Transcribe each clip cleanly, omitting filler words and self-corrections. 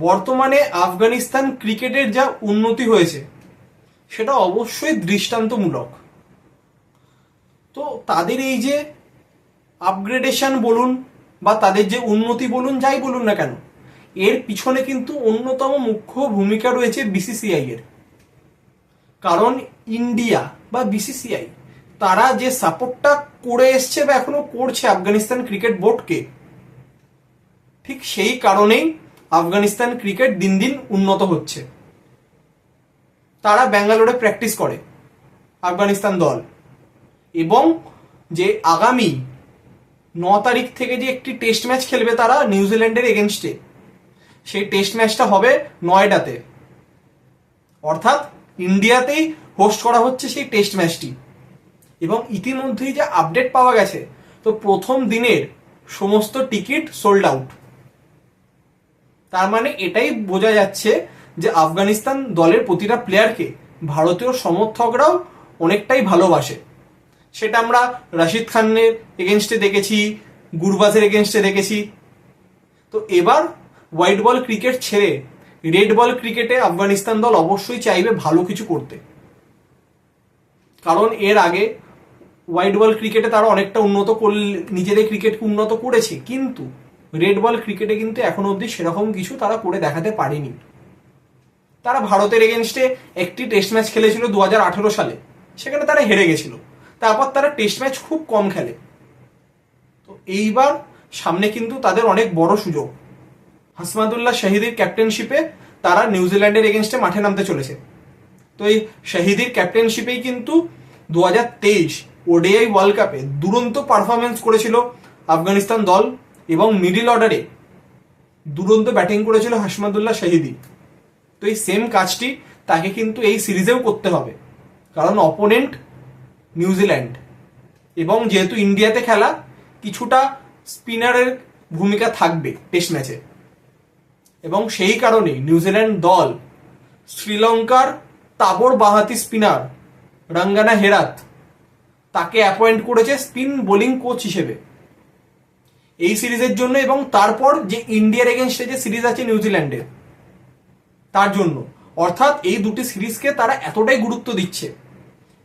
বর্তমানে আফগানিস্তান ক্রিকেটের যা উন্নতি হয়েছে সেটা অবশ্যই দৃষ্টান্তমূলক। তো তাদের এই যে আপগ্রেডেশন বলুন বা তাদের যে উন্নতি বলুন, যাই বলুন না কেন, এর পিছনে কিন্তু অন্যতম মুখ্য ভূমিকা রয়েছে বিসিসিআই এর। কারণ ইন্ডিয়া বা বিসিসিআই তারা যে সাপোর্টটা করে এসছে বা এখনো করছে আফগানিস্তান ক্রিকেট বোর্ডকে, ঠিক সেই কারণেই আফগানিস্তান ক্রিকেট দিন দিন উন্নত হচ্ছে। তারা ব্যাঙ্গালোরে প্র্যাকটিস করে আফগানিস্তান দল, এবং যে আগামী 9 তারিখ থেকে যে একটি টেস্ট ম্যাচ খেলবে তারা নিউজিল্যান্ডের এগেনস্টে, সেই টেস্ট ম্যাচটা হবে নয়ডাতে, অর্থাৎ ইন্ডিয়াতেই হোস্ট করা হচ্ছে সেই টেস্ট ম্যাচটি। এবং ইতিমধ্যেই যে আপডেট পাওয়া গেছে, তো প্রথম দিনের সমস্ত টিকিট সোল্ড আউট। তার মানে এটাই বোঝা যাচ্ছে যে আফগানিস্তান দলের প্রতিটা প্লেয়ারকে ভারতীয় সমর্থকরাও অনেকটাই ভালোবাসে। সেটা আমরা রাশিদ খানের এগেনস্টে দেখেছি, গুরবাজের এগেনস্টে দেখেছি। তো এবার হোয়াইট বল ক্রিকেট ছেড়ে রেড বল ক্রিকেটে আফগানিস্তান দল অবশ্যই চাইবে ভালো কিছু করতে। কারণ এর আগে হোয়াইট বল ক্রিকেটে তারা অনেকটা উন্নত নিজেদের ক্রিকেটকে উন্নত করেছে, কিন্তু রেড বল ক্রিকেটে কিন্তু এখনো অবধি সেরকম কিছু তারা করে দেখাতে পারেনি। তারা ভারতের এগেনস্টে একটি টেস্ট ম্যাচ খেলেছিল 2018 সালে, সেখানে তারা হেরে গেছিল। তারপর তারা টেস্ট ম্যাচ খুব কম খেলে। তো এইবার সামনে কিন্তু তাদের অনেক বড় সুযোগ। হাসমাদুল্লাহ শাহিদির ক্যাপ্টেনশিপে তারা নিউজিল্যান্ডের এগেনস্টে মাঠে নামতে চলেছে। তো এই শাহিদির ক্যাপ্টেনশিপেই কিন্তু 2023 ওডিআই ওয়ার্ল্ড কাপে দুরন্ত পারফরমেন্স করেছিল আফগানিস্তান দল, এবং মিডিল অর্ডারে দুরন্ত ব্যাটিং করেছিল হাসমাদুল্লাহ শাহিদি। তো এই সেম কাজটি তাকে কিন্তু এই সিরিজেও করতে হবে, কারণ অপোনেন্ট নিউজিল্যান্ড, এবং যেহেতু ইন্ডিয়াতে খেলা, কিছুটা স্পিনারের ভূমিকা থাকবে টেস্ট ম্যাচে। এবং সেই কারণেই নিউজিল্যান্ড দল শ্রীলঙ্কার তাবড় বাঁহাতি স্পিনার রঙ্গানা হেরাত তাকে অ্যাপয়েন্ট করেছে স্পিন বোলিং কোচ হিসেবে এই সিরিজের জন্য, এবং তারপর যে ইন্ডিয়ার এগেনস্টে যে সিরিজ আছে নিউজিল্যান্ডের, তার জন্য। অর্থাৎ এই দুটি সিরিজকে তারা এতটাই গুরুত্ব দিচ্ছে।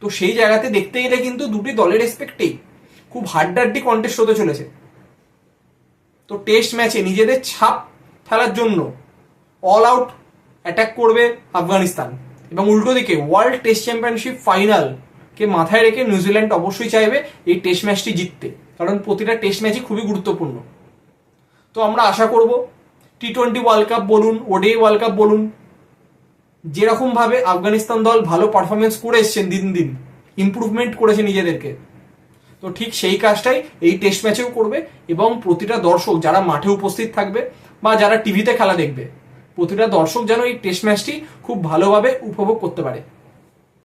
তো সেই জায়গাতে দেখতে গেলে কিন্তু দুটি দলের রেসপেক্টেই খুব হাড্ডাহাড্ডি কন্টেস্ট হতে চলেছে। তো টেস্ট ম্যাচে নিজেদের ছাপ ফেলার জন্য অল আউট অ্যাটাক করবে আফগানিস্তান, এবং উল্টো দিকে ওয়ার্ল্ড টেস্ট চ্যাম্পিয়নশিপ ফাইনাল কে মাথায় রেখে নিউজিল্যান্ড অবশ্যই চাইবে এই টেস্ট ম্যাচটি জিততে, কারণ প্রতিটা টেস্ট ম্যাচই খুবই গুরুত্বপূর্ণ। তো আমরা আশা করব টি-20 ওয়ার্ল্ড কাপ বলুন, ওডিআই ওয়ার্ল্ড কাপ বলুন, যেরকম ভাবে আফগানিস্তান দল ভালো পারফরমেন্স করে এসছেন, দিন দিন ইমপ্রুভমেন্ট করেছে নিজেদেরকে, তো ঠিক সেই কাজটাই এই টেস্ট ম্যাচেও করবে। এবং প্রতিটা দর্শক যারা মাঠে উপস্থিত থাকবে বা যারা টিভিতে খেলা দেখবে, প্রতিটা দর্শক যেন এই টেস্ট ম্যাচটি খুব ভালোভাবে উপভোগ করতে পারে।